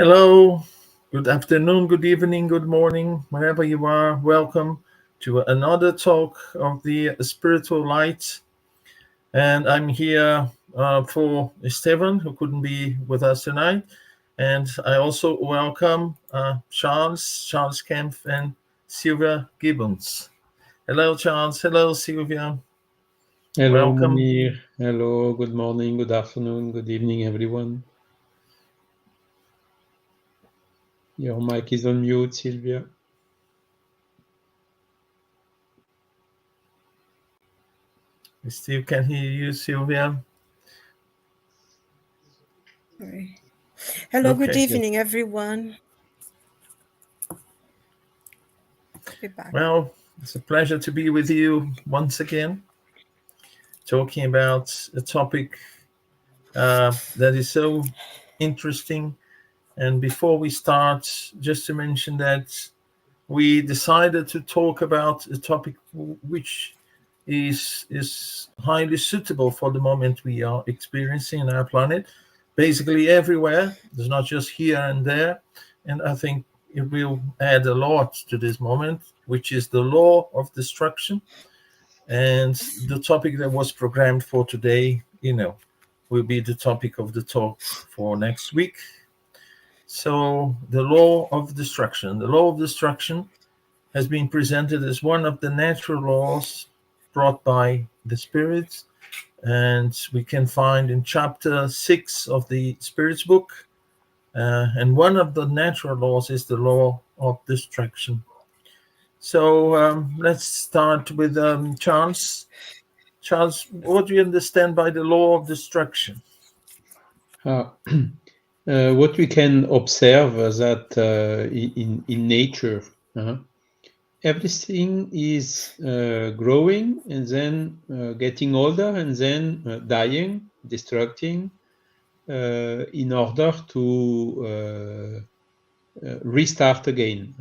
Hello, good afternoon, good evening, good morning, wherever you are. Welcome to another talk of the spiritual light. And I'm here for Stevan, who couldn't be with us tonight. And I also welcome Charles Kempf, and Silvia Gibbons. Hello, Charles. Hello, Silvia. Hello, Welcome. Munir. Hello, good morning, good afternoon, good evening, everyone. Your mic is on mute, Silvia. I still can hear you, Silvia. Sorry. Hello, good Okay. evening, everyone. Be back. Well, it's a pleasure to be with you once again, talking about a topic that is so interesting. And before we start, just to mention that we decided to talk about a topic which is highly suitable for the moment we are experiencing in our planet, basically everywhere. There's not just here and there. And I think it will add a lot to this moment, which is the law of destruction. And the topic that was programmed for today, will be the topic of the talk for next week. So, the law of destruction. The law of destruction has been presented as one of the natural laws brought by the spirits, and we can find in chapter 6 of the Spirits book. And one of the natural laws is the law of destruction. So let's start with Charles. Charles, what do you understand by the law of destruction? What we can observe is that in nature, everything is growing and then getting older and then dying, destructing, in order to restart again.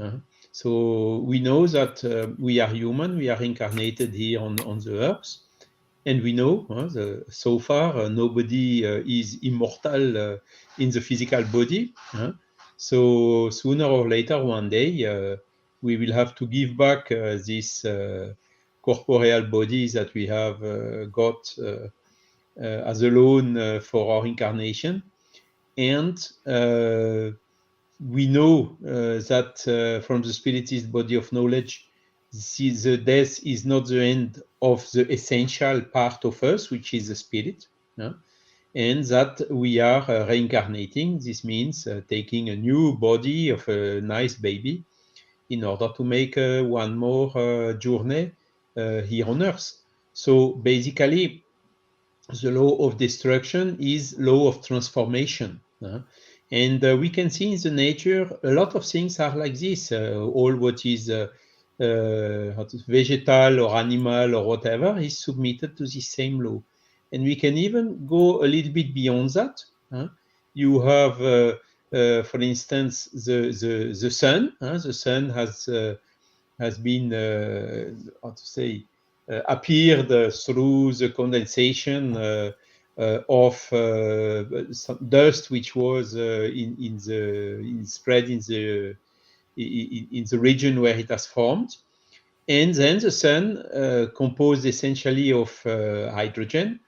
So we know that we are human, we are incarnated here on the earth, and we know so far nobody is immortal in the physical body. So sooner or later, one day, we will have to give back this corporeal body that we have got as a loan for our incarnation. And we know that from the spiritist body of knowledge, the death is not the end of the essential part of us, which is the spirit, and that we are reincarnating. This means taking a new body of a nice baby in order to make one more journey here on earth. So basically, the law of destruction is law of transformation. And we can see in the nature a lot of things are like this. All what is vegetal or animal or whatever is submitted to the same law. And we can even go a little bit beyond that. You have, for instance, the sun. The sun has been, how to say, appeared through the condensation of some dust which was spread in the region where it has formed. And then the sun, composed essentially of hydrogen,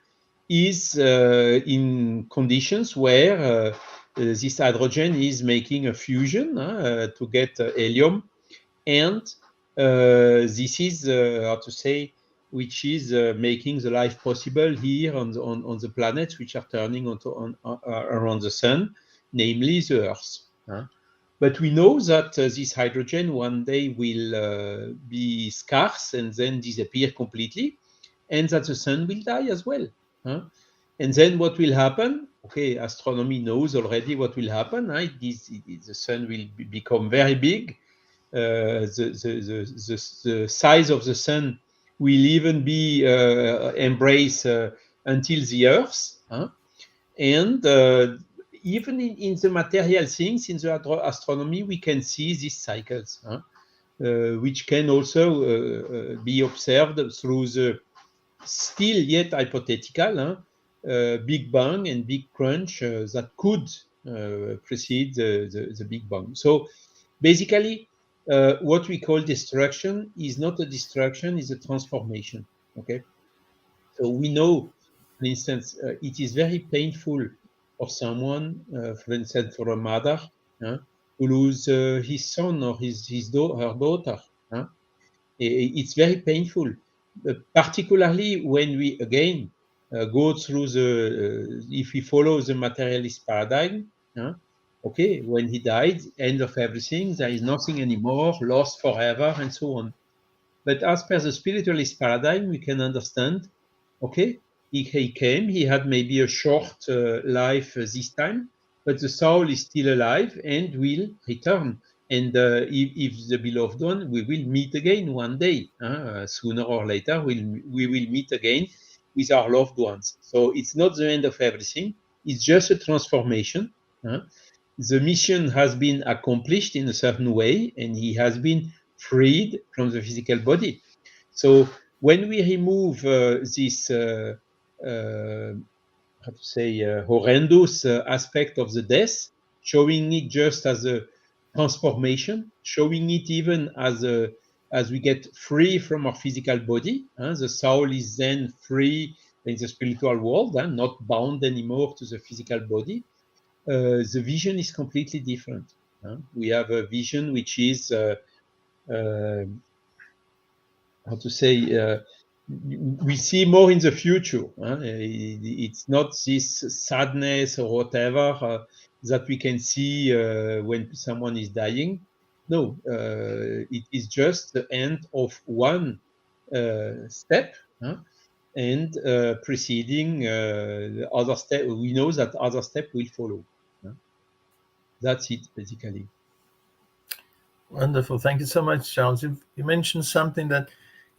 is in conditions where this hydrogen is making a fusion to get helium. And this is, how to say, which is making the life possible here on the planets which are turning around the sun, namely the Earth. But we know that this hydrogen one day will be scarce and then disappear completely, and that the sun will die as well. And then what will happen? Okay, astronomy knows already what will happen. The sun will become very big. The size of the sun will even be embraced until the Earth. And even in the material things, in the astronomy, we can see these cycles, which can also be observed through the still yet hypothetical Big Bang and Big Crunch that could precede the Big Bang. So basically, what we call destruction is not a destruction, is a transformation. Okay, so we know, for instance, it is very painful for someone, for instance, for a mother, to lose his son or her daughter. It's very painful, particularly when we again go through if we follow the materialist paradigm. Okay, when he died, end of everything, there is nothing anymore, lost forever, and so on. But as per the spiritualist paradigm, we can understand, okay, he came, he had maybe a short life this time, but the soul is still alive and will return. And if the beloved one, we will meet again one day. Sooner or later, we will meet again with our loved ones. So it's not the end of everything. It's just a transformation. The mission has been accomplished in a certain way, and he has been freed from the physical body. So when we remove this, how to say, horrendous aspect of the death, showing it just as a transformation, showing it even as we get free from our physical body, the soul is then free in the spiritual world, not bound anymore to the physical body. The vision is completely different. We have a vision which is how to say, we see more in the future. It's not this sadness or whatever that we can see when someone is dying. No, it is just the end of one step, and preceding the other step. We know that other step will follow. That's it, basically. Wonderful. Thank you so much, Charles. You mentioned something that,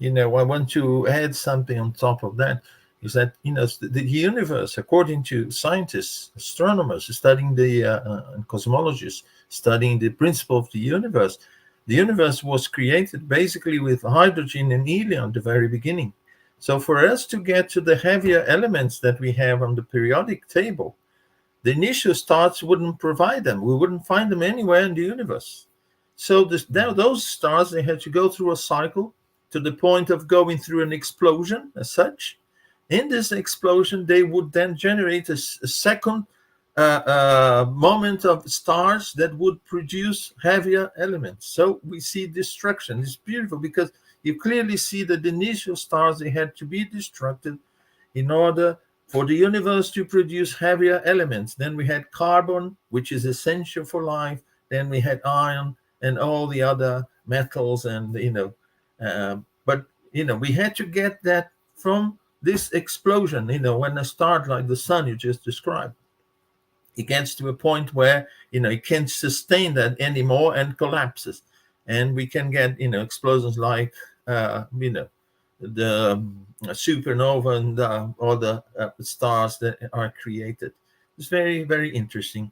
I want to add something on top of that. Is that, the universe, according to scientists, astronomers studying and cosmologists studying the principle of the universe was created basically with hydrogen and helium at the very beginning. So for us to get to the heavier elements that we have on the periodic table, the initial stars wouldn't provide them. We wouldn't find them anywhere in the universe. So those stars, they had to go through a cycle to the point of going through an explosion as such. In this explosion, they would then generate a second moment of stars that would produce heavier elements. So we see destruction. It's beautiful because you clearly see that the initial stars, they had to be destructed in order for the universe to produce heavier elements. Then we had carbon, which is essential for life. Then we had iron and all the other metals, and but we had to get that from this explosion. When a star like the sun you just described, it gets to a point where it can't sustain that anymore and collapses, and we can get explosions like the supernova and other stars that are created. It's very, very interesting.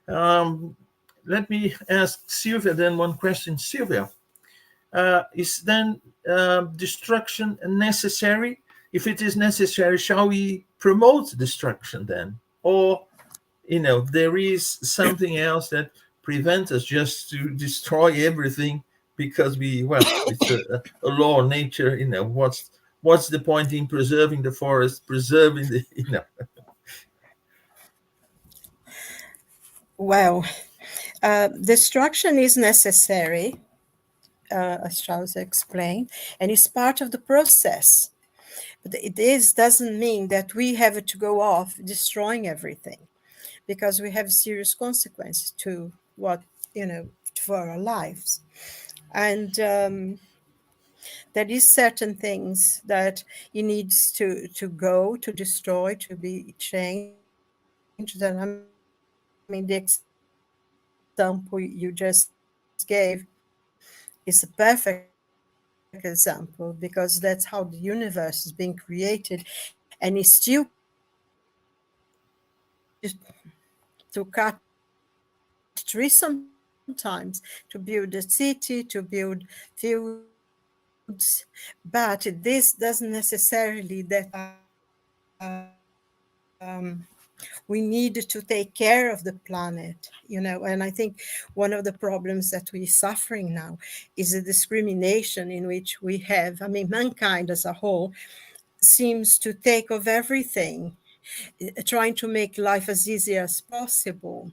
Let me ask Silvia then one question. Silvia, is then destruction necessary? If it is necessary, shall we promote destruction then? Or, there is something else that prevents us just to destroy everything because it's a law of nature. What's the point in preserving the forest, preserving the. Well, destruction is necessary, as Charles explained, and it's part of the process. But doesn't mean that we have to go off destroying everything, because we have serious consequences to for our lives. And there is certain things that he needs to go, to destroy, to be changed. And the example you just gave is a perfect example, because that's how the universe is being created, and it's still to cut trees sometimes, to build a city, to build fields, but this doesn't necessarily that We need to take care of the planet, and I think one of the problems that we're suffering now is the discrimination in which we have. I mean, mankind as a whole seems to take of everything, trying to make life as easy as possible.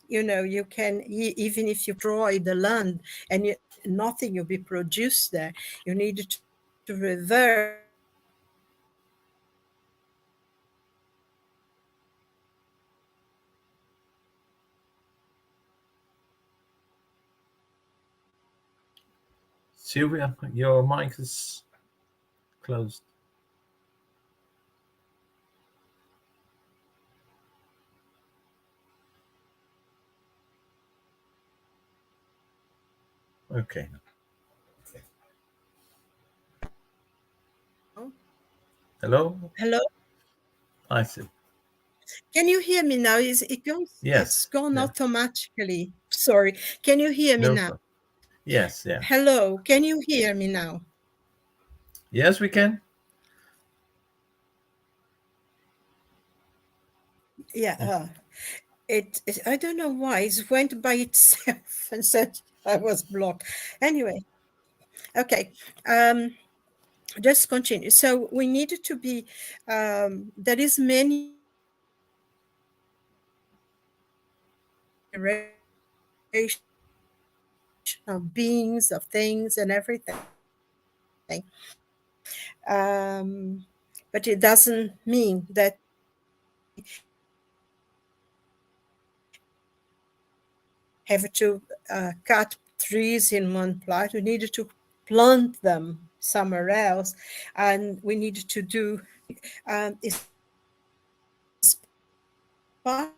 You can, even if you destroy the land and nothing will be produced there, you need to reverse Silvia, your mic is closed. Okay. Hello? Hello? I see. Can you hear me now? It's Yes. gone Yeah. automatically. Sorry. Can you hear me No now? problem. Yes, yeah. Hello. Can you hear me now? Yes, we can. Yeah. I don't know why it went by itself and said I was blocked. Anyway, okay. Just continue. So we needed to be. There is many of beings, of things, and everything. But it doesn't mean that have to cut trees in one place. We needed to plant them somewhere else, and we needed to do is part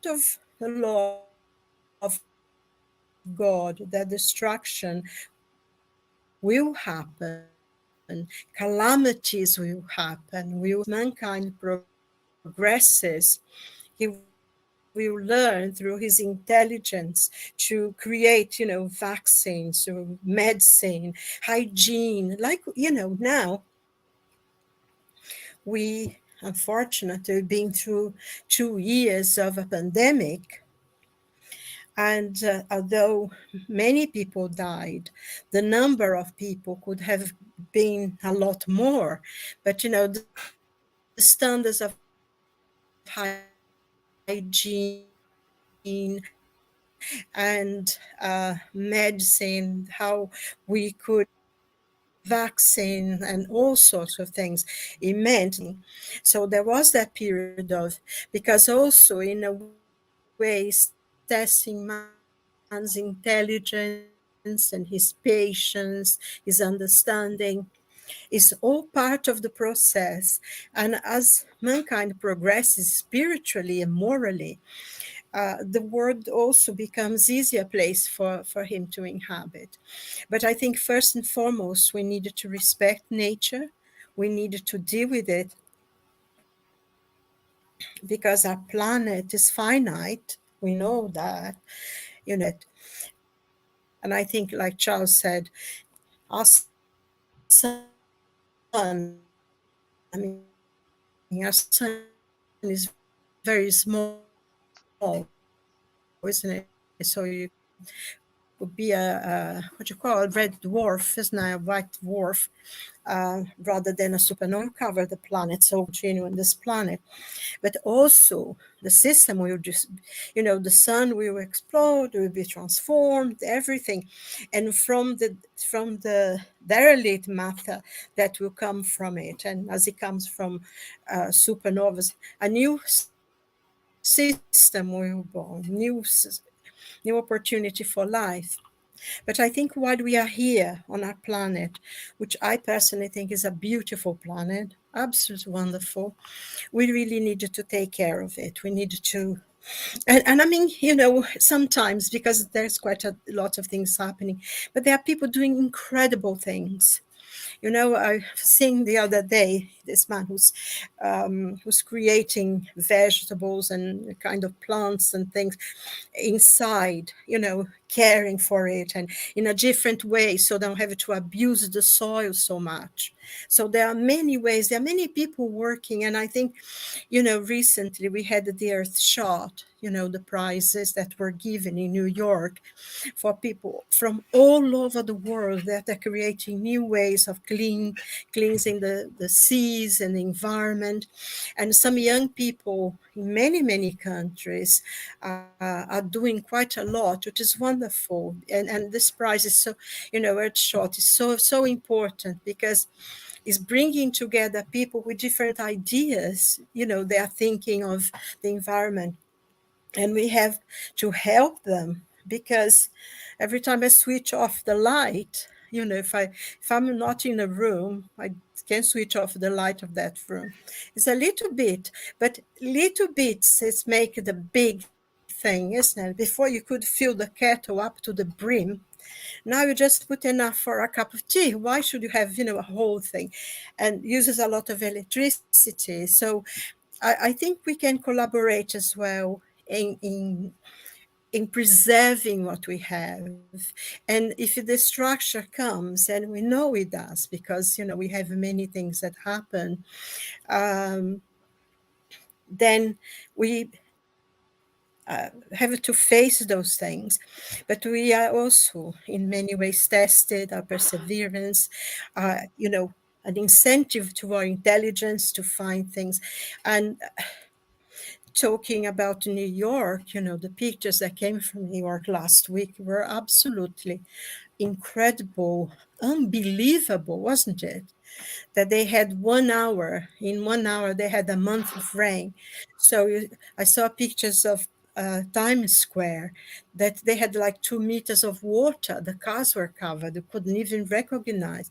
of the law of God that destruction will happen, calamities will happen, mankind progresses. He will learn through his intelligence to create, vaccines, or medicine, hygiene. Like, now we unfortunately been through 2 years of a pandemic. And although many people died, the number of people could have been a lot more. But, the standards of hygiene and medicine, how we could vaccine and all sorts of things, it meant. So there was that period of, because also in a way testing man's intelligence and his patience, his understanding, is all part of the process. And as mankind progresses spiritually and morally, the world also becomes easier place for him to inhabit. But I think first and foremost, we needed to respect nature. We needed to deal with it because our planet is finite. We know that, and I think, like Charles said, our sun, I mean, our sun is very small, isn't it? So you would be what you call a red dwarf, isn't it? A white dwarf, rather than a supernova cover the planet, so continue on this planet. But also the system will just, the sun will explode, will be transformed, everything. And from the derelict matter that will come from it, and as it comes from supernovas, a new system will be born, new opportunity for life. But I think while we are here on our planet, which I personally think is a beautiful planet, absolutely wonderful, we really needed to take care of it. We needed to, and I mean, sometimes, because there's quite a lot of things happening, but there are people doing incredible things. I was saying the other day, this man who's creating vegetables and kind of plants and things inside, caring for it and in a different way, so they don't have to abuse the soil so much. So there are many ways, there are many people working. And I think, recently we had the Earth Shot, the prizes that were given in New York for people from all over the world that are creating new ways of cleansing the seas and the environment. And some young people in many, many countries are doing quite a lot, which is wonderful. And this prize is so, Earth Shot is so important, because it's bringing together people with different ideas. They are thinking of the environment, and we have to help them, because every time I switch off the light, if I'm not in a room, I can switch off the light of that room. It's a little bit, but little bits is make the big thing, isn't it? Before you could fill the kettle up to the brim. Now you just put enough for a cup of tea. Why should you have, a whole thing? And uses a lot of electricity. So I think we can collaborate as well in preserving what we have. And if the structure comes, and we know it does, because we have many things that happen, then we have to face those things. But we are also in many ways tested, our perseverance, an incentive to our intelligence to find things. And talking about New York, the pictures that came from New York last week were absolutely incredible, unbelievable, wasn't it? That they had 1 hour, in 1 hour, they had a month of rain. So I saw pictures of Times Square, that they had like 2 meters of water. The cars were covered. You couldn't even recognize.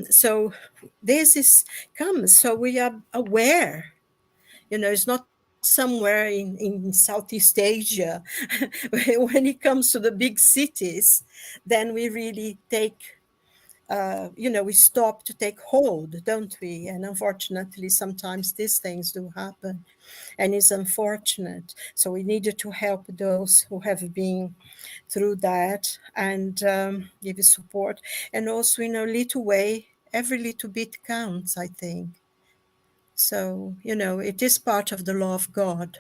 So this comes. So we are aware. It's not somewhere in Southeast Asia. When it comes to the big cities, then we really take, we stop to take hold, don't we? And unfortunately, sometimes these things do happen, and it's unfortunate. So we needed to help those who have been through that, and give support. And also in a little way, every little bit counts, I think. So, it is part of the law of God,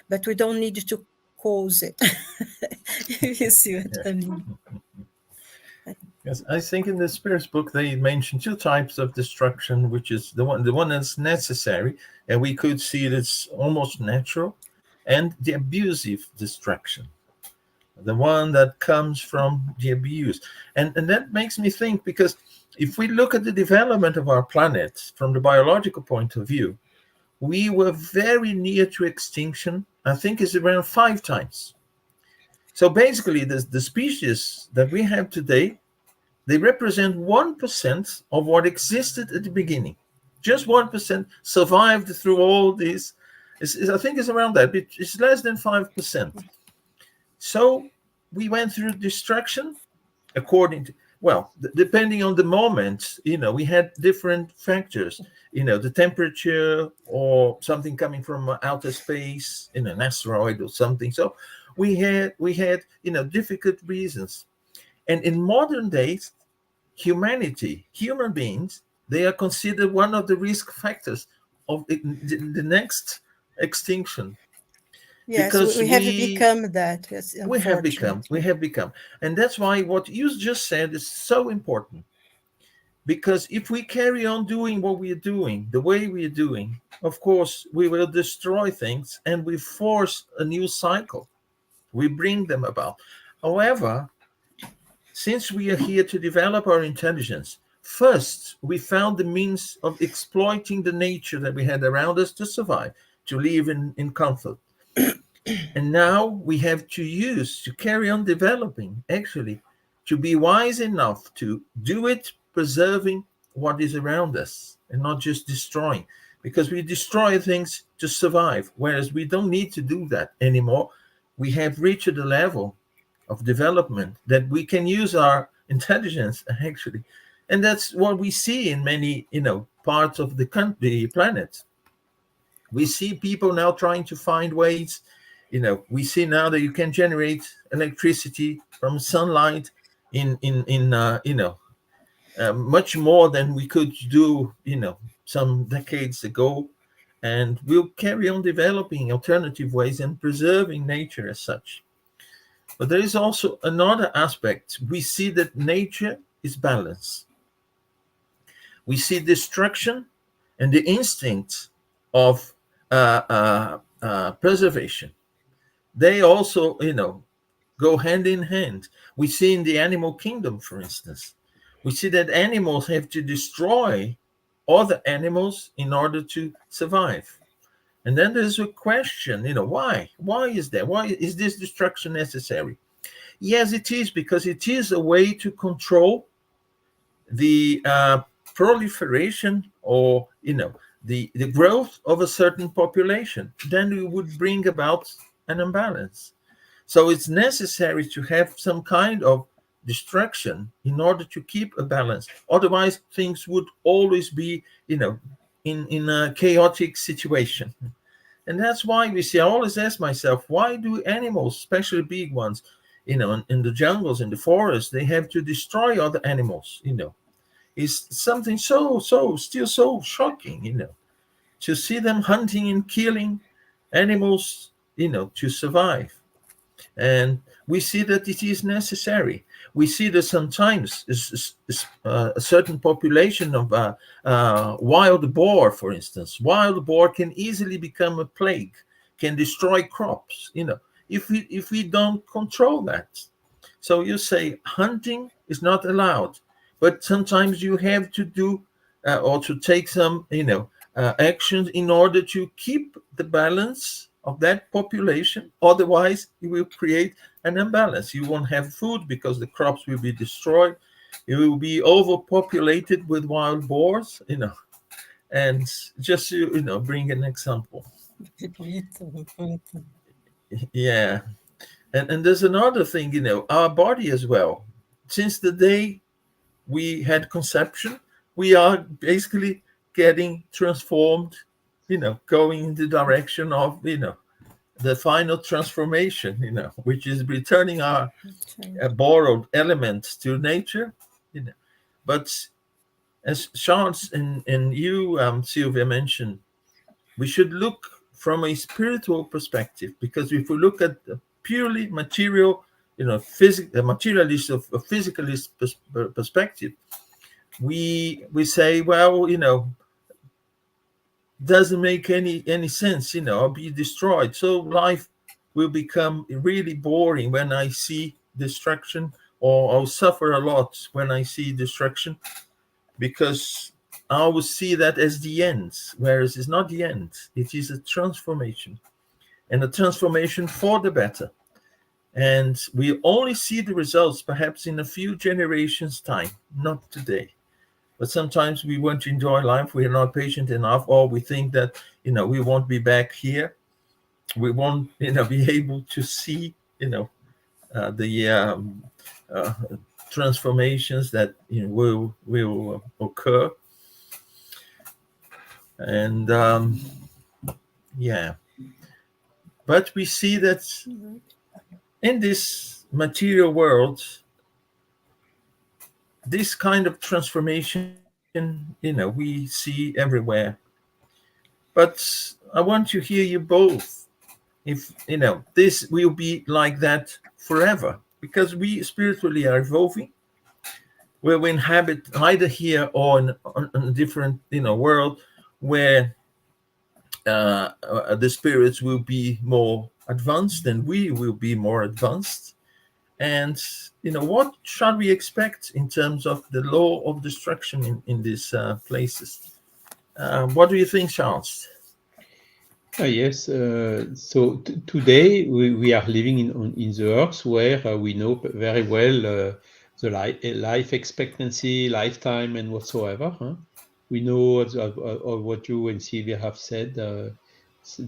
but we don't need to cause it. You see what I mean? Yes, I think in the Spirit's book they mention 2 types of destruction, which is the one that's necessary, and we could see it as almost natural, and the abusive destruction, the one that comes from the abuse. And that makes me think, because if we look at the development of our planet from the biological point of view, we were very near to extinction. I think it's around 5 times. So basically, the species that we have today, they represent 1% of what existed at the beginning. Just 1% survived through all these. I think it's around that. It's less than 5%. So we went through destruction according to, depending on the moment, we had different factors, the temperature or something coming from outer space, in an asteroid or something. So we had, difficult reasons. And in modern days, human beings, they are considered one of the risk factors of the next extinction. Yes, Because we have become that. Yes, we have become. And that's why what you just said is so important. Because if we carry on doing what we are doing, the way we are doing, of course, we will destroy things, and we force a new cycle. We bring them about. However, since we are here to develop our intelligence, first, we found the means of exploiting the nature that we had around us to survive, to live in comfort. And now we have to carry on developing, actually, to be wise enough to do it, preserving what is around us and not just destroying. Because we destroy things to survive, whereas we don't need to do that anymore. We have reached a level of development that we can use our intelligence, actually, And that's what we see in many, parts of the planet. We see people now trying to find ways. We see now that you can generate electricity from sunlight in much more than we could do, some decades ago. And we'll carry on developing alternative ways and preserving nature as such. But there is also another aspect. We see that nature is balanced. We see destruction and the instinct of preservation. They also, go hand in hand. We see in the animal kingdom, for instance, we see that animals have to destroy other animals in order to survive. And then there's a question, why? Why is that? Why is this destruction necessary? Yes, it is, because it is a way to control the proliferation or, the growth of a certain population. Then we would bring about an imbalance. So it's necessary to have some kind of destruction in order to keep a balance. Otherwise, things would always be, in a chaotic situation. And that's why we see, I always ask myself, why do animals, especially big ones, in the jungles, in the forests, they have to destroy other animals, It's something still so shocking, to see them hunting and killing animals, to survive. And we see that it is necessary. We see that sometimes a certain population of wild boar, for instance, wild boar can easily become a plague, can destroy crops, if we don't control that. So you say hunting is not allowed, but sometimes you have to do or to take some, actions in order to keep the balance of that population. Otherwise, you will create an imbalance. You won't have food because the crops will be destroyed. It will be overpopulated with wild boars, And just to, bring an example. Yeah. And there's another thing, our body as well. Since the day we had conception, we are basically getting transformed, going in the direction of, the final transformation, which is returning our borrowed elements to nature. But as Charles and you, Silvia, mentioned, we should look from a spiritual perspective, because if we look at the purely material, materialist of a physicalist perspective, we say, well, doesn't make any sense, I'll be destroyed. So life will become really boring when I see destruction, or I'll suffer a lot when I see destruction, because I will see that as the end, whereas it's not the end. It is a transformation, and a transformation for the better. And we only see the results perhaps in a few generations' time, not today. But sometimes we want to enjoy life. We are not patient enough, or we think that, we won't be back here. We won't, be able to see, the transformations that will occur. And but we see that in this material world, this kind of transformation, we see everywhere. But I want to hear you both. If, this will be like that forever, because we spiritually are evolving. We inhabit either here or in a different, world where the spirits will be more advanced and we will be more advanced. And, what shall we expect in terms of the law of destruction in these places? What do you think, Charles? Yes. So today we are living in the earth where we know very well the life expectancy, lifetime, and whatsoever. We know what you and Silvia have said.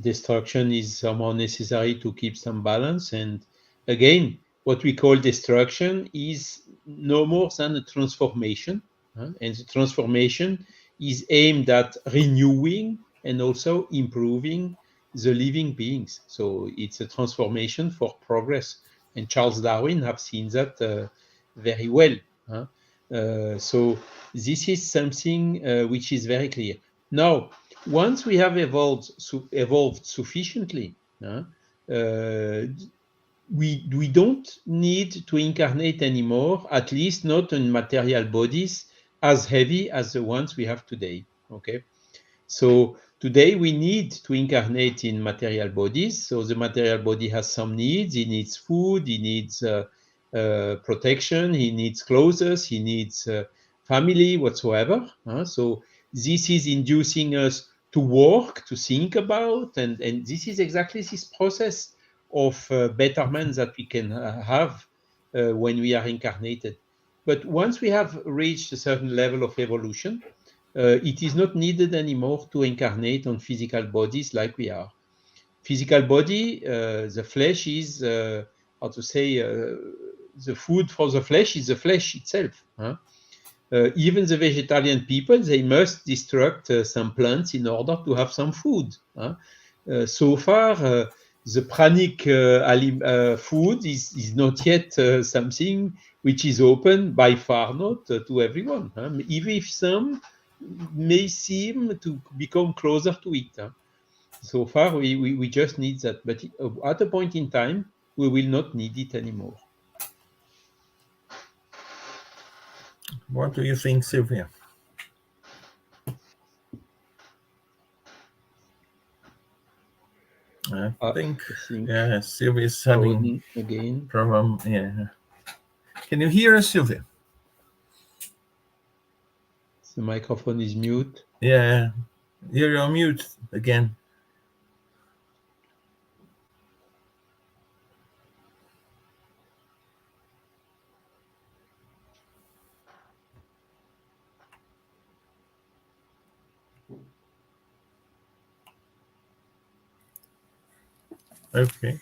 Destruction is somehow necessary to keep some balance. And again, what we call destruction is no more than a transformation. And the transformation is aimed at renewing and also improving the living beings. So it's a transformation for progress. And Charles Darwin have seen that very well. So this is something which is very clear. Now, once we have evolved sufficiently, we don't need to incarnate anymore, at least not in material bodies as heavy as the ones we have today. Okay, so today we need to incarnate in material bodies. So the material body has some needs. He needs food. He needs protection. He needs clothes. He needs family, whatsoever. So this is inducing us to work, to think about, and this is exactly this process of betterment that we can have when we are incarnated. But once we have reached a certain level of evolution, it is not needed anymore to incarnate on physical bodies like we are. Physical body, the flesh is, how to say, the food for the flesh is the flesh itself. Even the vegetarian people, they must destruct some plants in order to have some food. So far, the pranic food is not yet something which is open, by far not to everyone. Even if some may seem to become closer to it. So far, we just need that. But at a point in time, we will not need it anymore. What do you think, Silvia? I think yeah, Silvia is having again problem. Yeah. Can you hear us, Silvia? The microphone is mute. Yeah, you're on mute again. Okay.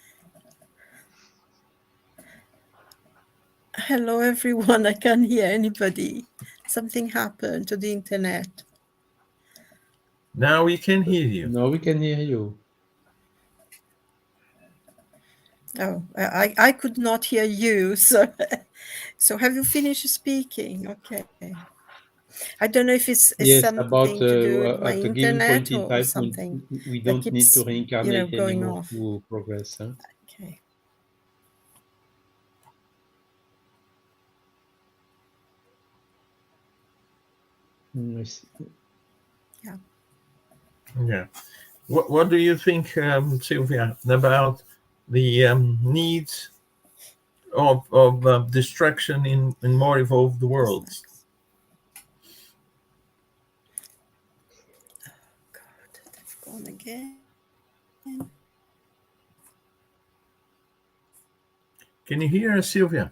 Hello, everyone. I can't hear anybody. Something happened to the internet. Now we can hear you. Now we can hear you. Oh, I could not hear you. So have you finished speaking? Okay. I don't know if it's something about, to do with my at a given point internet in or time, something. we don't need to reincarnate going anymore off. to progress. Okay. Yeah. Yeah. What do you think, Silvia, about the needs of destruction in more evolved worlds? Oh God, they've gone again. Can you hear us, Silvia?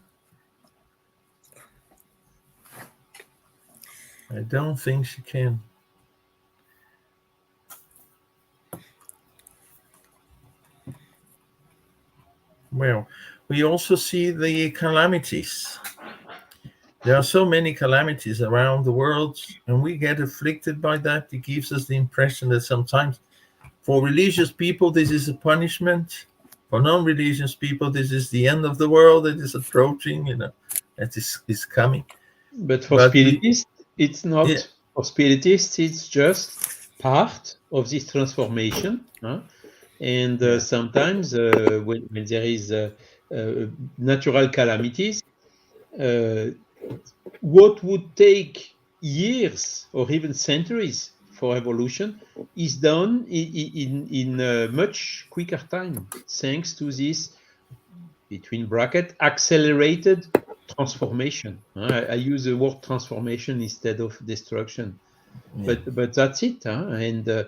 I don't think she can. Well, we also see the calamities. There are so many calamities around the world, and we get afflicted by that. It gives us the impression that sometimes for religious people, this is a punishment. For non-religious people, this is the end of the world that is approaching, that is coming. But for spiritists, it's not. Yeah. For spiritists, it's just part of this transformation. And sometimes when there is natural calamities, what would take years or even centuries for evolution is done in a much quicker time, thanks to this, between brackets, accelerated transformation. I use the word transformation instead of destruction. Yeah. But that's it. And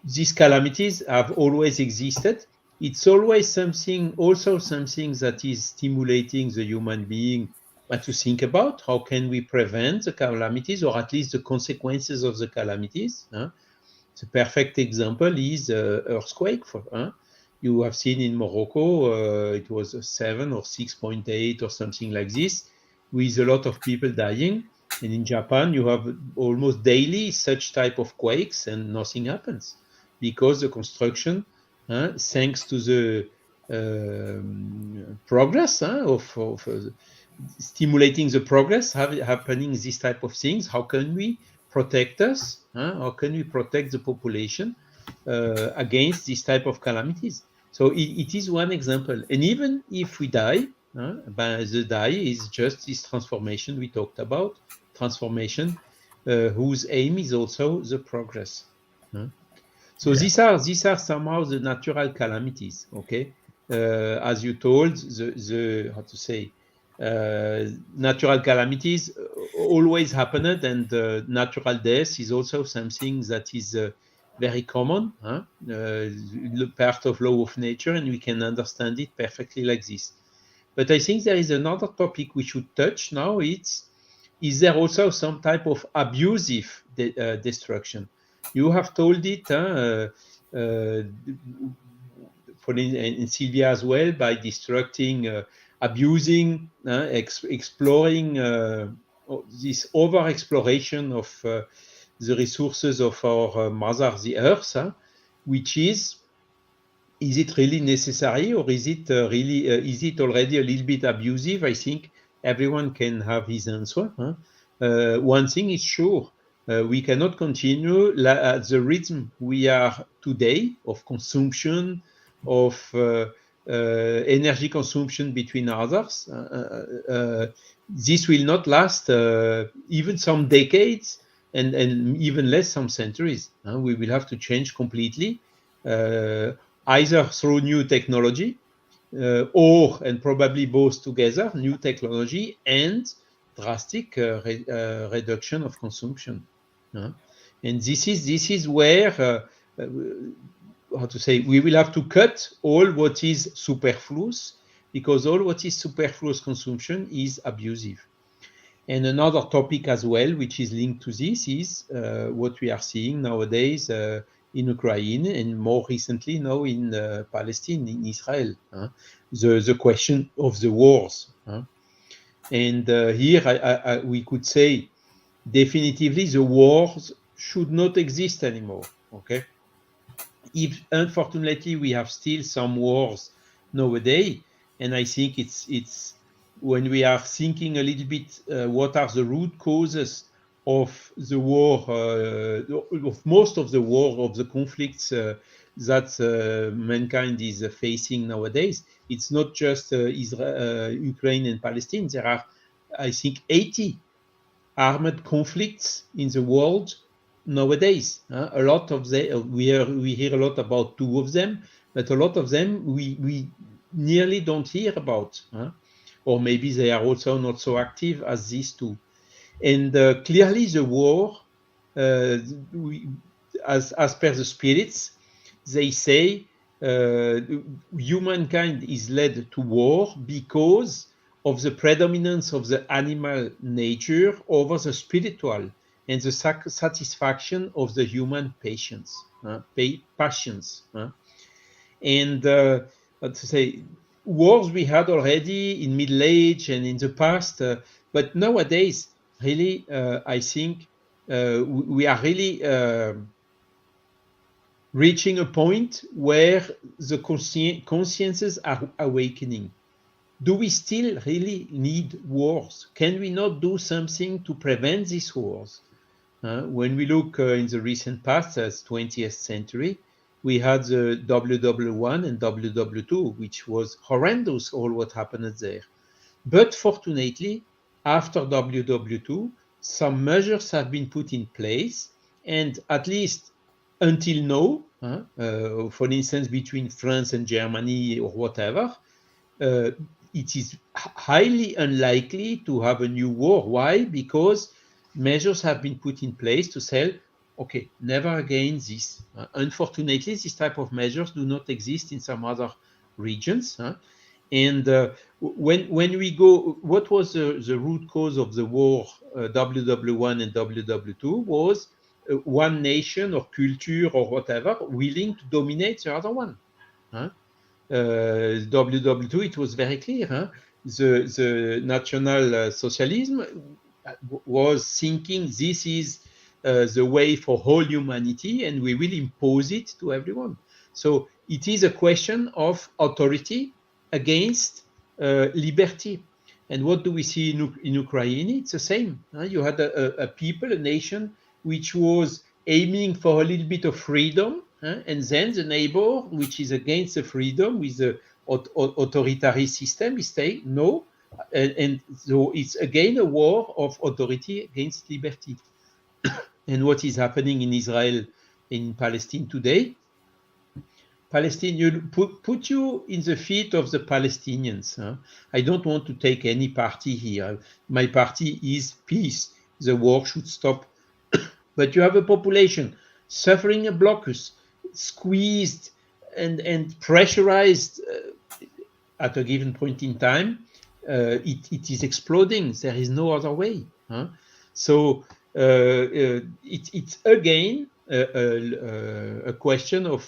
these calamities have always existed. It's always something that is stimulating the human being to think about how can we prevent the calamities, or at least the consequences of the calamities. The perfect example is earthquake. You have seen in Morocco, it was a 7 or 6.8 or something like this, with a lot of people dying. And in Japan, you have almost daily such type of quakes and nothing happens because the construction, thanks to the progress of stimulating the progress, happening these type of things. How can we protect us? How can we protect the population against these type of calamities? So it is one example. And even if we die, the die is just this transformation we talked about, transformation whose aim is also the progress. So Yeah. these are somehow the natural calamities. Okay, as you told, the how to say, natural calamities always happened, and natural death is also something that is very common, part of law of nature, and we can understand it perfectly like this. But I think there is another topic we should touch now. Is there also some type of abusive destruction? You have told it in Silvia as well, by destructing, abusing, exploring this over exploration of the resources of our mother, the earth, which is it really necessary, or is it really is it already a little bit abusive? I think everyone can have his answer. One thing is sure, we cannot continue at the rhythm we are today of consumption, of energy consumption between others. This will not last even some decades, and even less some centuries. We will have to change completely, either through new technology, or, and probably both together, new technology and drastic reduction of consumption. And this is where, how to say, we will have to cut all what is superfluous, because all what is superfluous consumption is abusive. And another topic as well, which is linked to this, is what we are seeing nowadays in Ukraine, and more recently now in Palestine, in Israel, the question of the wars. And here we could say definitively the wars should not exist anymore. Okay, if unfortunately we have still some wars nowadays, and I think it's when we are thinking a little bit what are the root causes of the war, of most of the war, of the conflicts that mankind is facing nowadays. It's not just Israel, Ukraine and Palestine. There are, I think, 80 armed conflicts in the world nowadays. A lot of them, we hear a lot about two of them, but a lot of them we nearly don't hear about, or maybe they are also not so active as these two. And clearly, the war, as per the spirits, they say humankind is led to war because of the predominance of the animal nature over the spiritual, and the satisfaction of the human passions. And to say, wars we had already in Middle Age and in the past, but nowadays, really, I think we are really reaching a point where the consciences are awakening. Do we still really need wars? Can we not do something to prevent these wars? When we look in the recent past, as 20th century, we had the WW1 and WW2, which was horrendous, all what happened there. But fortunately, after WW2, some measures have been put in place, and at least until now, for instance, between France and Germany or whatever, it is highly unlikely to have a new war. Why? Because measures have been put in place to say, okay, never again this. Unfortunately, this type of measures do not exist in some other regions. And when we go, what was the root cause of the war, WW1 and WW2, was one nation or culture or whatever willing to dominate the other one. WW2, it was very clear. The National Socialism was thinking this is the way for whole humanity, and we will impose it to everyone. So it is a question of authority against liberty. And what do we see in Ukraine? It's the same. You had a people, a nation, which was aiming for a little bit of freedom, and then the neighbor, which is against the freedom with the authoritarian system, is saying no. And so it's again a war of authority against liberty. And what is happening in Israel, in Palestine today? Palestine, you put you in the feet of the Palestinians. I don't want to take any party here. My party is peace. The war should stop. But you have a population suffering a blockus, squeezed and pressurized at a given point in time. It is exploding. There is no other way. So it's again a question of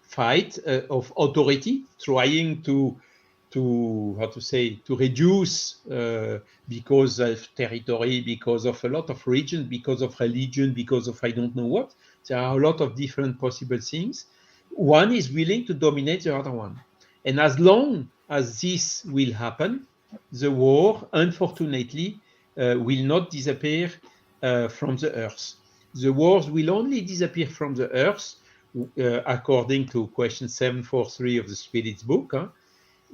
fight of authority, trying to how to say, to reduce because of territory, because of a lot of regions, because of religion, because of I don't know what. There are a lot of different possible things. One is willing to dominate the other one. And as long as this will happen, the war, unfortunately, will not disappear from the earth. The wars will only disappear from the earth, according to question 743 of the Spirit's book,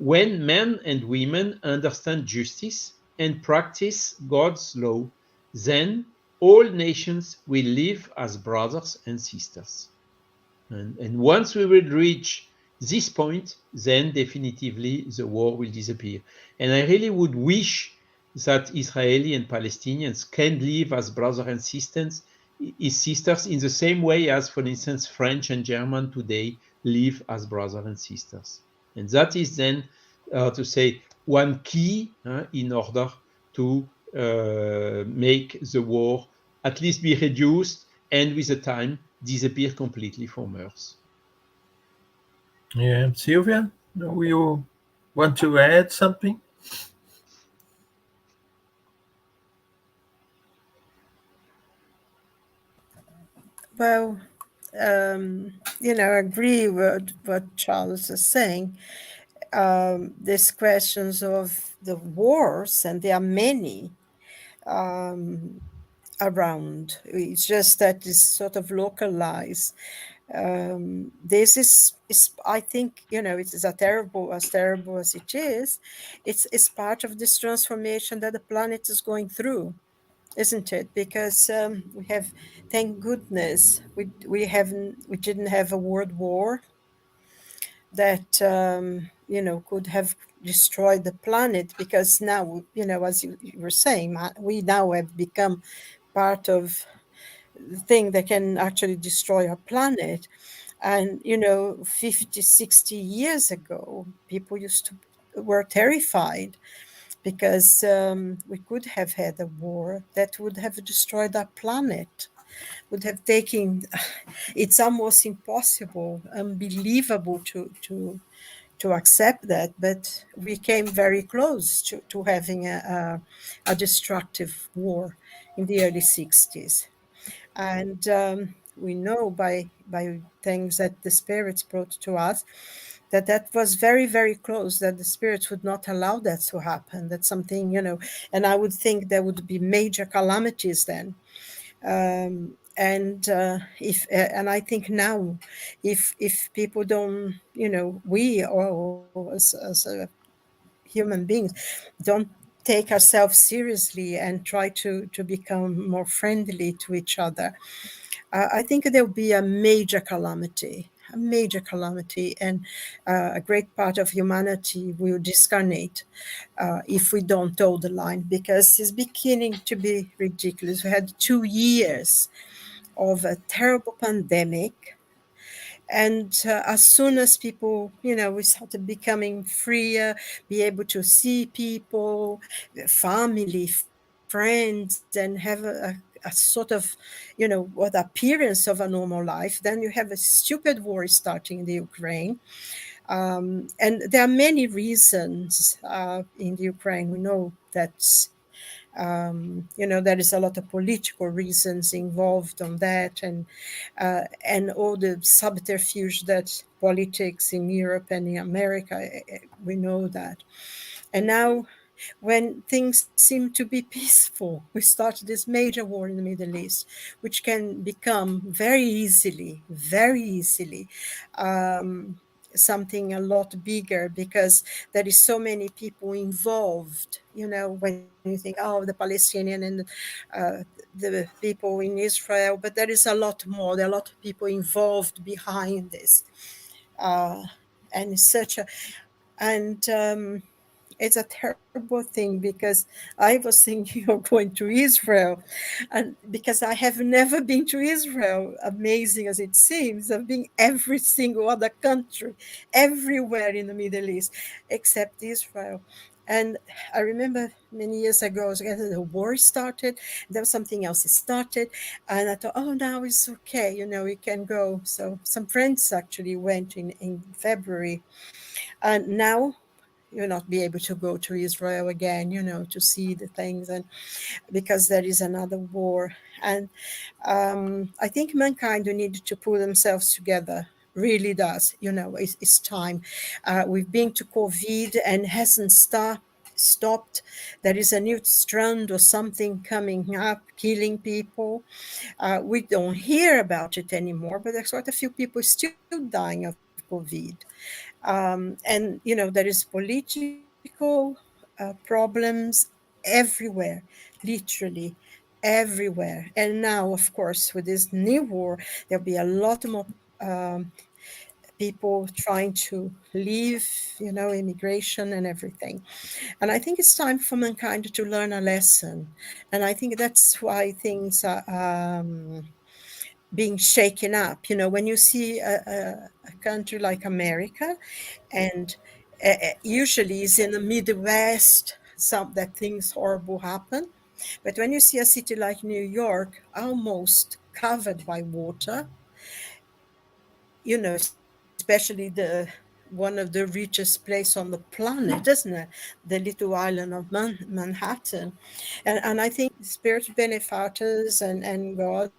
when men and women understand justice and practice God's law, then all nations will live as brothers and sisters. And once we will reach this point, then definitively the war will disappear. And I really would wish that Israeli and Palestinians can live as brothers and sisters in the same way as, for instance, French and German today live as brothers and sisters. And that is then, to say, one key in order to make the war at least be reduced and with the time disappear completely from Earth. Yeah, Silvia, do you want to add something? Well, I agree with what Charles is saying. These questions of the wars, and there are many around. It's just that it's sort of localized. This is, I think, it is as terrible as it is. It's part of this transformation that the planet is going through, isn't it? Because we have, thank goodness, we didn't have a world war that could have destroyed the planet, because now, as you were saying, we now have become part of the thing that can actually destroy our planet. And 50, 60 years ago, people were terrified, because we could have had a war that would have destroyed our planet, would have taken it's almost impossible, unbelievable to accept that, but we came very close to having a destructive war in the early 60s. And we know by things that the spirits brought to us, that was very, very close, that the spirits would not allow that to happen. That's something, and I would think there would be major calamities then. And I think now, if people don't, we, or as human beings, don't take ourselves seriously and try to become more friendly to each other, I think there will be a major calamity, and a great part of humanity will discarnate if we don't toe the line, because it's beginning to be ridiculous. We had 2 years of a terrible pandemic. And as soon as people, we started becoming freer, be able to see people, family, friends, and have a sort of, what appearance of a normal life, then you have a stupid war starting in the Ukraine. And there are many reasons in the Ukraine. We know that There is a lot of political reasons involved on that, and all the subterfuge that politics in Europe and in America, we know that. And now, when things seem to be peaceful, we start this major war in the Middle East, which can become very easily, something a lot bigger, because there is so many people involved. When you think, oh, the Palestinian and the people in Israel, but there is a lot more. There are a lot of people involved behind this, uh, and it's such a and it's a terrible thing, because I was thinking of going to Israel, and because I have never been to Israel, amazing as it seems. I've been every single other country, everywhere in the Middle East, except Israel. And I remember many years ago, the war started, there was something else that started, and I thought, oh, now it's okay, we can go. So some friends actually went in February, and now you'll not be able to go to Israel again, to see the things, and because there is another war. And I think mankind need to pull themselves together. Really does. It's time. We've been to COVID and hasn't stopped. There is a new strand or something coming up, killing people. We don't hear about it anymore, but there's quite a few people still dying of COVID. And there is political problems everywhere, literally everywhere. And now, of course, with this new war, there'll be a lot more people trying to leave, immigration and everything. And I think it's time for mankind to learn a lesson. And I think that's why things are being shaken up. When you see a country like America, and usually it's in the Midwest, that things horrible happen. But when you see a city like New York, almost covered by water, especially one of the richest place on the planet, isn't it? The little island of Manhattan. And I think spirit benefactors and God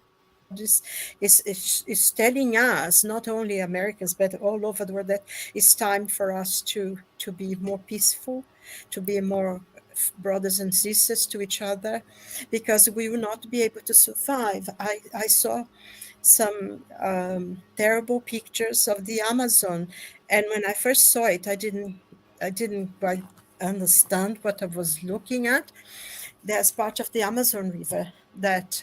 is telling us, not only Americans, but all over the world, that it's time for us to be more peaceful, to be more brothers and sisters to each other, because we will not be able to survive. I saw some terrible pictures of the Amazon, and when I first saw it, I didn't quite understand what I was looking at. There's part of the Amazon River that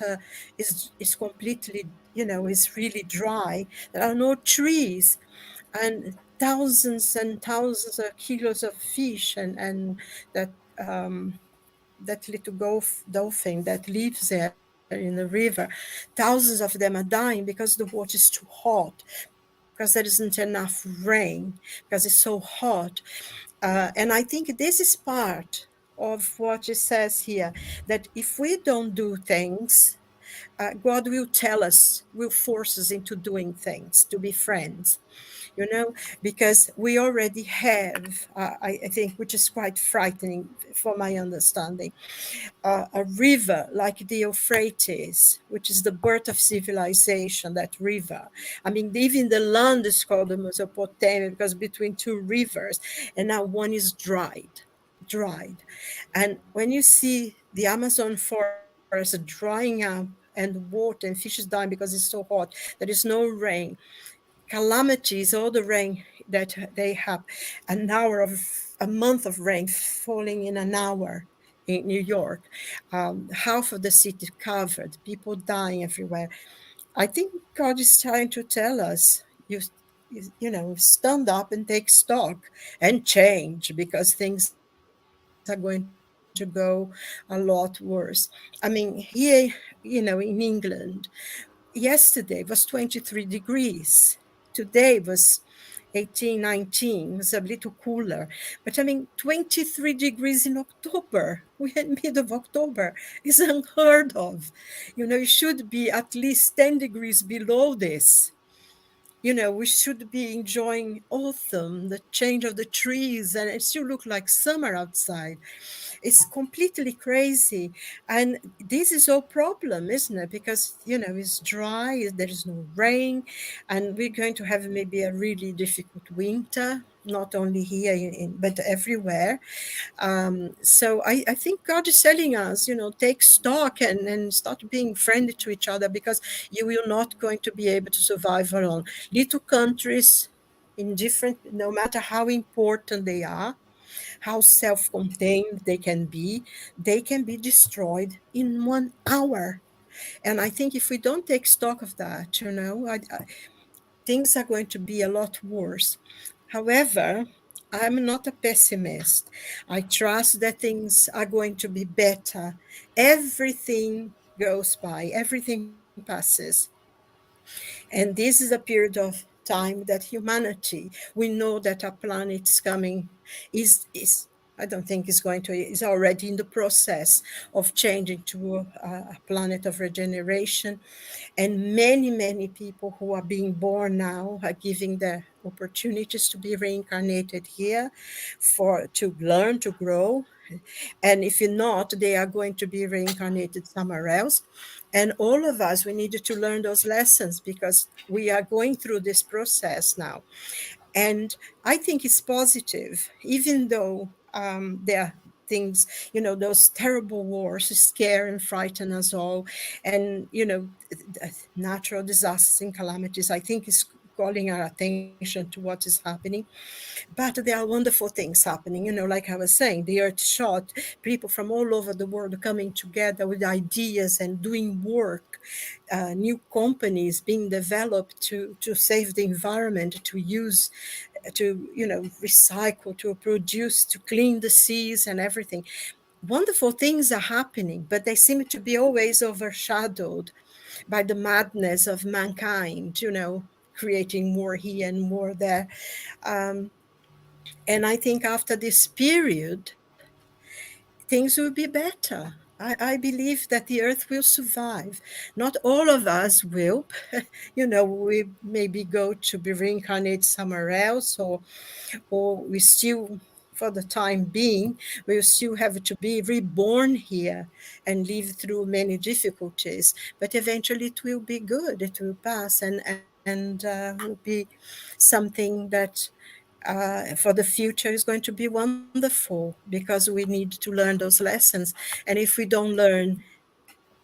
is completely, is really dry. There are no trees, and thousands of kilos of fish, and that that little dolphin that lives there in the river, thousands of them are dying because the water is too hot, because there isn't enough rain, because it's so hot. And I think this is part of what it says here, that if we don't do things, God will tell us, will force us into doing things, to be friends, because we already have, I think, which is quite frightening for my understanding, a river like the Euphrates, which is the birth of civilization, that river. I mean, even the land is called the Mesopotamia, because between two rivers, and now one is dried. And when you see the Amazon forest drying up, and water and fish is dying because it's so hot, there is no rain, calamities, all the rain that they have, a month of rain falling in an hour in New York, half of the city covered, people dying everywhere. I think God is trying to tell us, stand up and take stock and change, because things are going to go a lot worse. I mean, here, in England, yesterday was 23 degrees. Today was 18, 19. It was a little cooler. But I mean, 23 degrees in October. We're in mid of October. It's unheard of. It should be at least 10 degrees below this. We should be enjoying autumn, the change of the trees, and it still look like summer outside. It's completely crazy. And this is our problem, isn't it? Because, it's dry, there is no rain, and we're going to have maybe a really difficult winter, not only here, but everywhere. So I think God is telling us, take stock and start being friendly to each other, because you will not going to be able to survive alone. Little countries in different, no matter how important they are, how self-contained they can be destroyed in 1 hour. And I think if we don't take stock of that, things are going to be a lot worse. However, I'm not a pessimist. I trust that things are going to be better. Everything goes by, everything passes. And this is a period of time that humanity, we know that our planet is coming, is I don't think is going to, is already in the process of changing to a planet of regeneration. And many, many people who are being born now are giving their opportunities to be reincarnated here to learn, to grow. And if not, they are going to be reincarnated somewhere else. And all of us, we needed to learn those lessons, because we are going through this process now. And I think it's positive, even though there are things, those terrible wars scare and frighten us all. And, natural disasters and calamities, I think is calling our attention to what is happening. But there are wonderful things happening, like I was saying, the earth shot, people from all over the world coming together with ideas and doing work, new companies being developed to save the environment, to use, to, recycle, to produce, to clean the seas and everything. Wonderful things are happening, but they seem to be always overshadowed by the madness of mankind, creating more here and more there. Um, and I think after this period, things will be better. I believe that the earth will survive. Not all of us will. We maybe go to be reincarnated somewhere else, or we still, for the time being, we still have to be reborn here and live through many difficulties. But eventually it will be good. It will pass, and will be something that for the future is going to be wonderful, because we need to learn those lessons. And if we don't learn,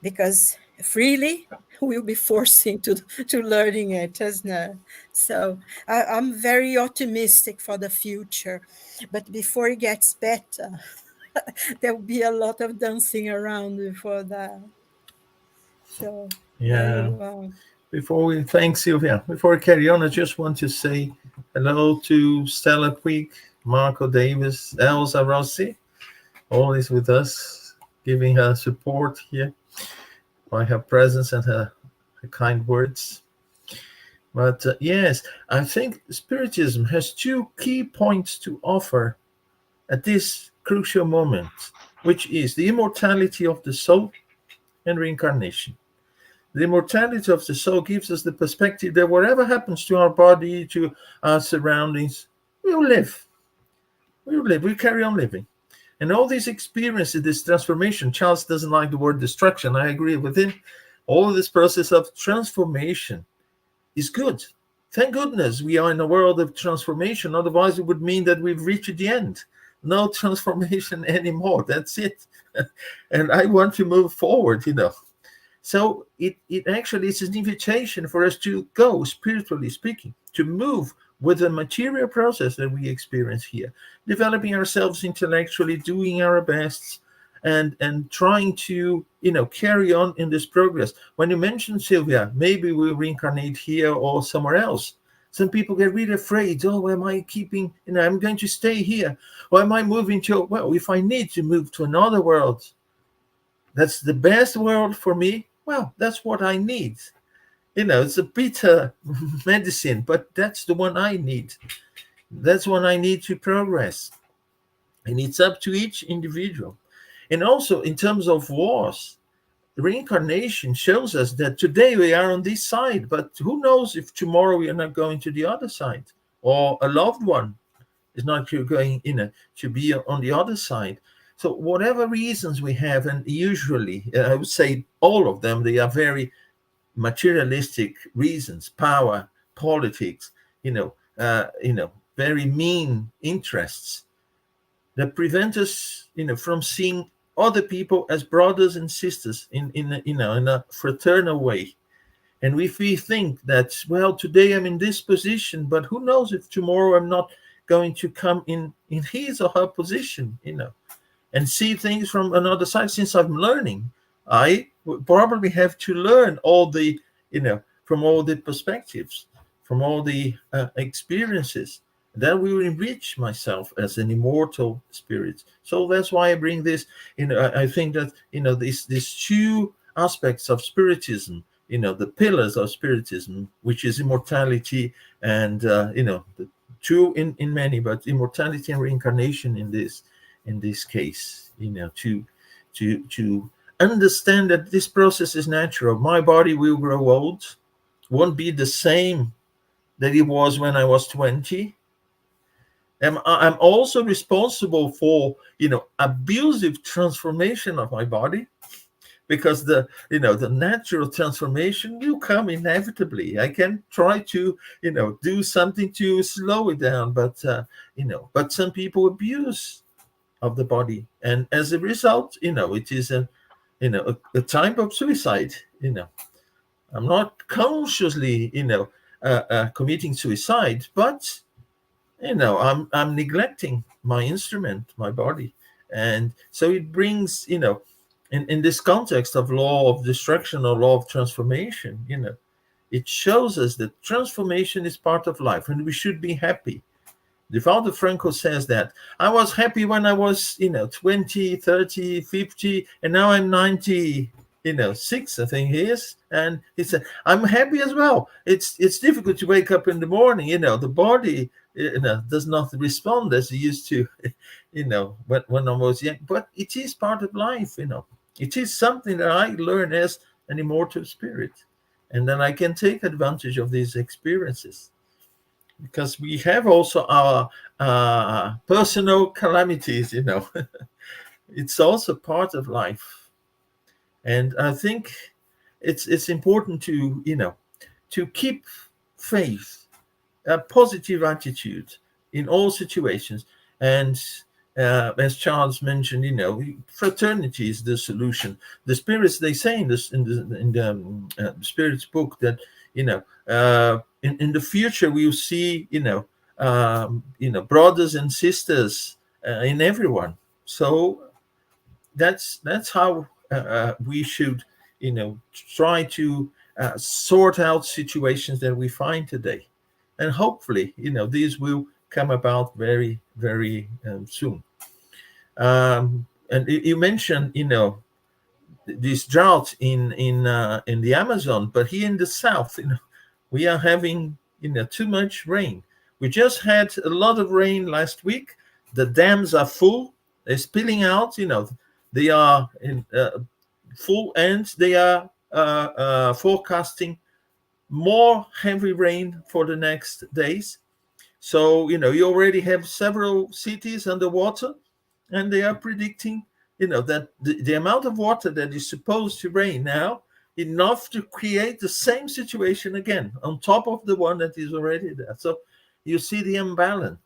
because freely, we'll be forcing to learning it, isn't it? So I'm very optimistic for the future, but before it gets better, there will be a lot of dancing around before that. So there Yeah. you are. Before we thank Silvia, before we carry on, I just want to say hello to Stella Quick, Marco Davis, Elsa Rossi, always with us, giving her support here by her presence and her kind words. But yes, I think Spiritism has two key points to offer at this crucial moment, which is the immortality of the soul and reincarnation. The immortality of the soul gives us the perspective that whatever happens to our body, to our surroundings, we'll live. We'll live. We carry on living. And all these experiences, this transformation, Charles doesn't like the word destruction. I agree with him. All of this process of transformation is good. Thank goodness we are in a world of transformation. Otherwise, it would mean that we've reached the end. No transformation anymore. That's it. And I want to move forward. So it actually is an invitation for us to go, spiritually speaking, to move with the material process that we experience here, developing ourselves intellectually, doing our best, and trying to carry on in this progress. When you mentioned, Silvia, maybe we'll reincarnate here or somewhere else. Some people get really afraid. Oh, am I keeping? I'm going to stay here, or am I moving to? Well, if I need to move to another world, that's the best world for me. Well, that's what I need. It's a bitter medicine, but that's the one I need. That's one I need to progress. And it's up to each individual. And also, in terms of wars, reincarnation shows us that today we are on this side, but who knows if tomorrow we are not going to the other side, or a loved one is not going to be on the other side. So whatever reasons we have, and usually I would say all of them, they are very materialistic reasons, power, politics, very mean interests that prevent us, from seeing other people as brothers and sisters in a fraternal way. And if we think that, well, today I'm in this position, but who knows if tomorrow I'm not going to come in his or her position, and see things from another side. Since I'm learning, I would probably have to learn all the, from all the perspectives, from all the experiences. That will enrich myself as an immortal spirit. So that's why I bring this. I think that these two aspects of spiritism, the pillars of spiritism, which is immortality and the two in many, but immortality and reincarnation in this case, to understand that this process is natural. My body will grow old, won't be the same that it was when I was 20. I'm also responsible for, abusive transformation of my body, because the natural transformation will come inevitably. I can try to, do something to slow it down, but some people abuse of the body, and as a result, it is a type of suicide. I'm not consciously, committing suicide, but I'm neglecting my instrument, my body. And so it brings, in this context of law of destruction or law of transformation, it shows us that transformation is part of life, and we should be happy. The Father Franco says that I was happy when I was, 20, 30, 50, and now I'm 90, 6, I think he is. And he said, I'm happy as well. It's difficult to wake up in the morning, the body, does not respond as it used to, when I was young. But it is part of life, It is something that I learn as an immortal spirit. And then I can take advantage of these experiences, because we have also our personal calamities, It's also part of life. And I think it's important to, to keep faith, a positive attitude in all situations. And as Charles mentioned, fraternity is the solution. The spirits, they say in the spirits book that, in the future we'll see, brothers and sisters in everyone. So that's how we should, try to sort out situations that we find today, and hopefully, these will come about very, very soon. And you mentioned, this drought in the Amazon, but here in the south, we are having, too much rain. We just had a lot of rain last week. The dams are full. They're spilling out. They are in full, and they are forecasting more heavy rain for the next days. So, you already have several cities underwater, and they are predicting, that the amount of water that is supposed to rain now, enough to create the same situation again on top of the one that is already there. So you see the imbalance.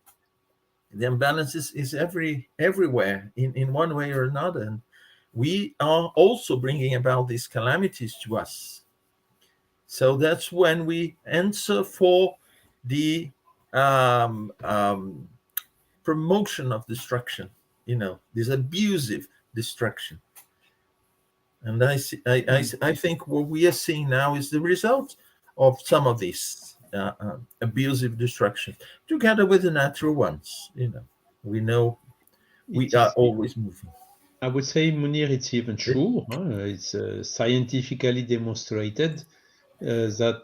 The imbalance is everywhere in one way or another. And we are also bringing about these calamities to us. So that's when we answer for the promotion of destruction, this abusive destruction. And I think what we are seeing now is the result of some of these abusive destruction, together with the natural ones. We know we are always moving. I would say, Munir, it's even true. It's scientifically demonstrated that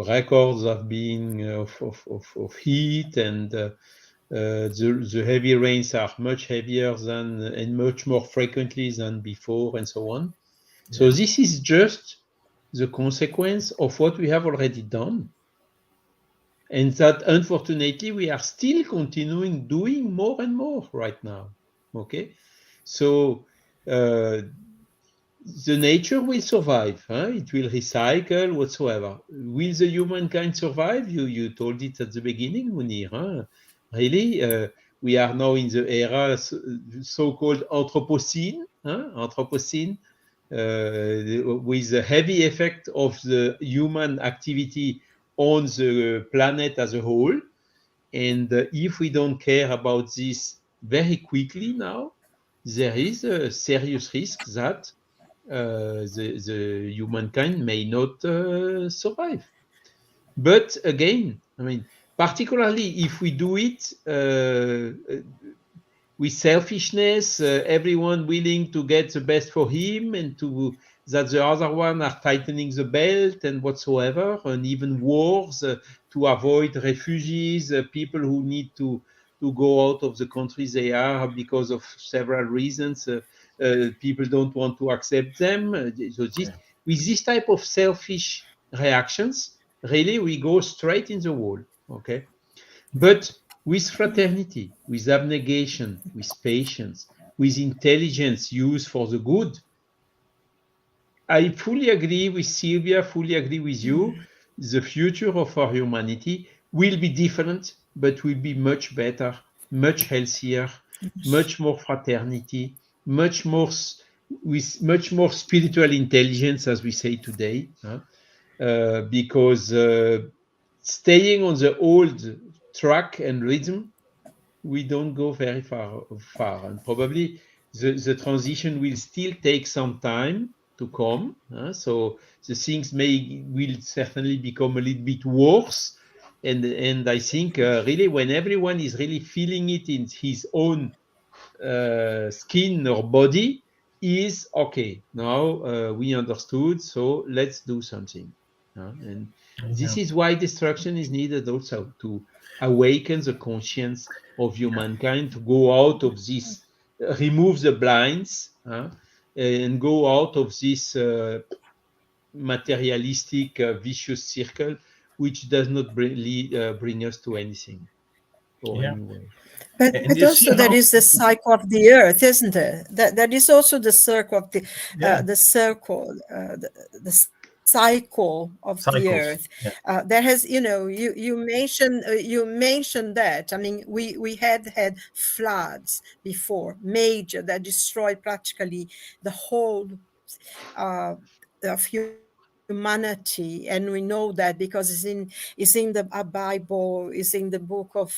records of being of heat and the heavy rains are much heavier than and much more frequently than before, and so on. Yeah. So this is just the consequence of what we have already done, and that unfortunately we are still continuing doing more and more right now. Okay, So the nature will survive. It will recycle whatsoever. Will the humankind survive? You told it at the beginning, Munir. Really? We are now in the era so-called Anthropocene. Anthropocene, with the heavy effect of the human activity on the planet as a whole. And if we don't care about this very quickly now, there is a serious risk that the humankind may not survive. But again, I mean, particularly if we do it with selfishness, everyone willing to get the best for him, and to that the other one are tightening the belt and whatsoever, and even wars to avoid refugees, people who need to go out of the countries they are because of several reasons. People don't want to accept them. So this, with this type of selfish reactions, really we go straight in the wall. Okay, but with fraternity, with abnegation, with patience, with intelligence used for the good, I fully agree with Silvia, fully agree with you. The future of our humanity will be different, but will be much better, much healthier, much more fraternity, much more with much more spiritual intelligence, as we say today, because staying on the old track and rhythm, we don't go very far, and probably the transition will still take some time to come. So the things will certainly become a little bit worse, and I think really when everyone is really feeling it in his own skin or body, is okay. Now we understood, so let's do something. And this Yeah. is why destruction is needed, also to awaken the conscience of humankind, to go out of this, remove the blinds, and go out of this materialistic vicious circle, which does not bring us to anything or Yeah. anywhere. And But you see also there how, is the cycle of the earth, isn't there? That is also the circle of yeah, the circle, the cycle of the earth. cycles. Yeah. There has, you mentioned that. I mean, we had floods before, major, that destroyed practically the whole uh, of humanity, and we know that because it's in the Bible, is in the book of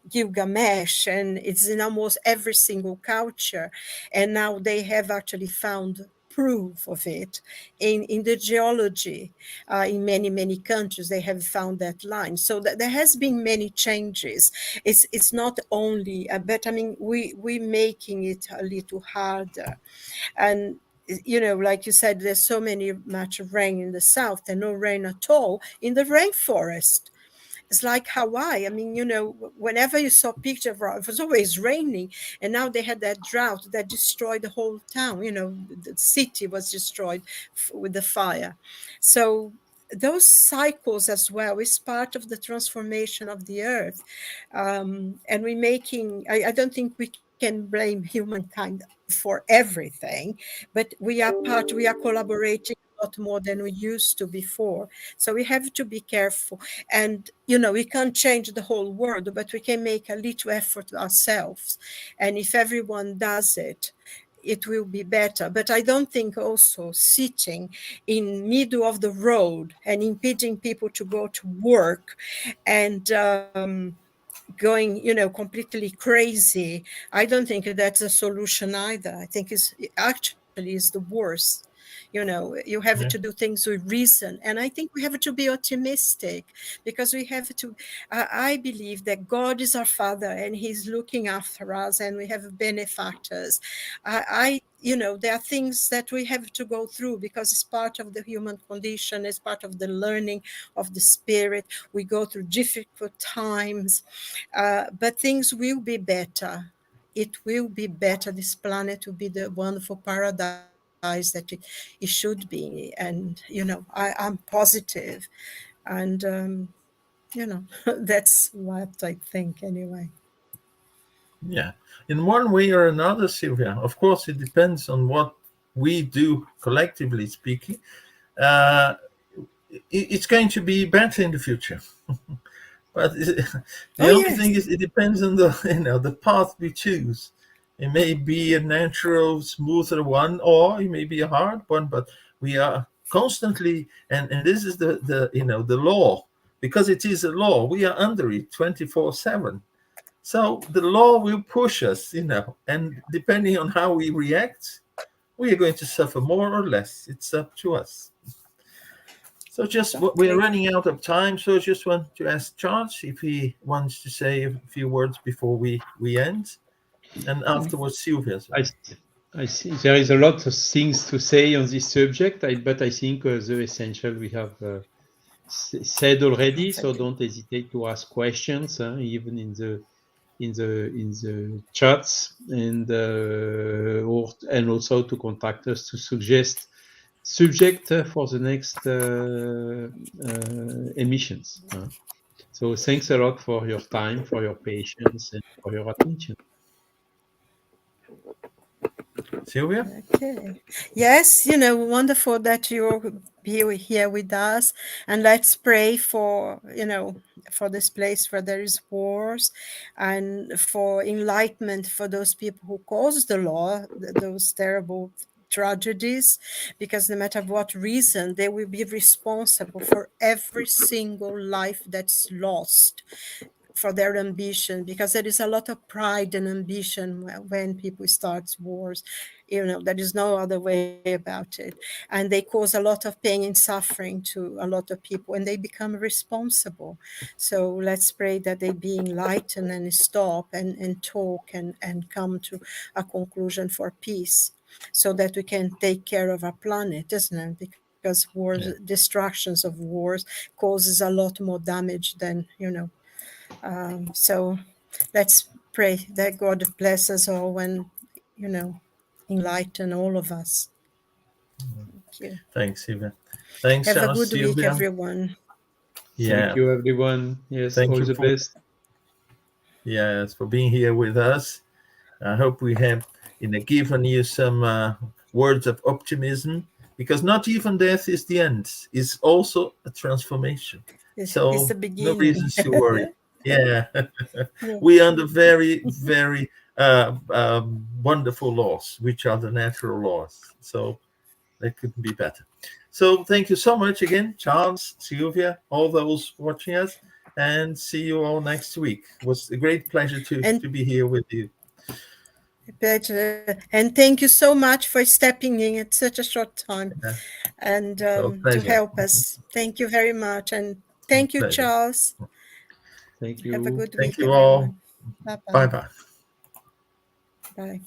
Gilgamesh, and it's in almost every single culture. And now they have actually found proof of it in the geology in many countries. They have found that line, so that there has been many changes. It's not only but I mean, we making it a little harder. And like you said, there's so many much rain in the south and no rain at all in the rainforest. It's like Hawaii. I mean, whenever you saw picture of it was always raining, and now they had that drought that destroyed the whole town. The city was destroyed with the fire. So those cycles as well is part of the transformation of the earth. And we making, I don't think we can blame humankind for everything, but we are collaborating a lot more than we used to before. So we have to be careful. And we can't change the whole world, but we can make a little effort ourselves. And if everyone does it, it will be better. But I don't think also sitting in middle of the road and impeding people to go to work and going completely crazy, I don't think that's a solution either. I think it's actually is the worst. You have to Yeah. do things with reason, and I think we have to be optimistic, because we have to I believe that God is our father and he's looking after us, and we have benefactors. There are things that we have to go through because it's part of the human condition, it's part of the learning of the spirit. We go through difficult times, but things will be better. It will be better. This planet will be the wonderful paradise that it should be. And, I'm positive. And, that's what I think anyway. Yeah, in one way or another, Silvia. Of course, it depends on what we do collectively speaking. Uh, it's going to be better in the future. But Oh, the only thing yes. is, it depends on the the path we choose. It may be a natural, smoother one, or it may be a hard one. But we are constantly, and this is the law, because it is a law. We are under it 24/7. So the law will push us, and depending on how we react, we are going to suffer more or less. It's up to us. So we're Exactly. running out of time. So I just want to ask Charles if he wants to say a few words before we end, and afterwards Sylvia as well. I see there is a lot of things to say on this subject, but I think the essential we have said already. So Thank you. don't hesitate to ask questions, even in the chats, and also to contact us to suggest subject for the next emissions. So thanks a lot for your time, for your patience, and for your attention. Sylvia? Okay. Yes, wonderful that you're here with us. And let's pray for this place where there is wars, and for enlightenment for those people who caused the law, those terrible tragedies, because no matter what reason, they will be responsible for every single life that's lost for their ambition, because there is a lot of pride and ambition when people start wars. There is no other way about it, and they cause a lot of pain and suffering to a lot of people, and they become responsible. So let's pray that they be enlightened and stop and talk and come to a conclusion for peace, so that we can take care of our planet, isn't it? Because wars, Yeah. destructions of wars, causes a lot more damage than so let's pray that God bless us all and, enlighten all of us. Thank you. Thanks, Sylvia. Thanks, Have a Charles. good week, Sylvia. everyone. Thank Yeah. you, everyone. Yes, Thank all you the for best. being here with us. I hope we have given you some words of optimism, because not even death is the end. It's also a transformation. It's So the no beginning. reasons to worry. Yeah, Yeah. we are under very, very wonderful laws, which are the natural laws. So they couldn't be better. So thank you so much again, Charles, Sylvia, all those watching us, and see you all next week. It was a great pleasure to And be here with you. and thank you so much for stepping in at such a short time, Yeah, and so to pleasure. help us. Thank you very much, and My thank you, pleasure. Charles. Thank Have a you. good Thank week, you all. everyone. Bye Bye bye. bye. Bye.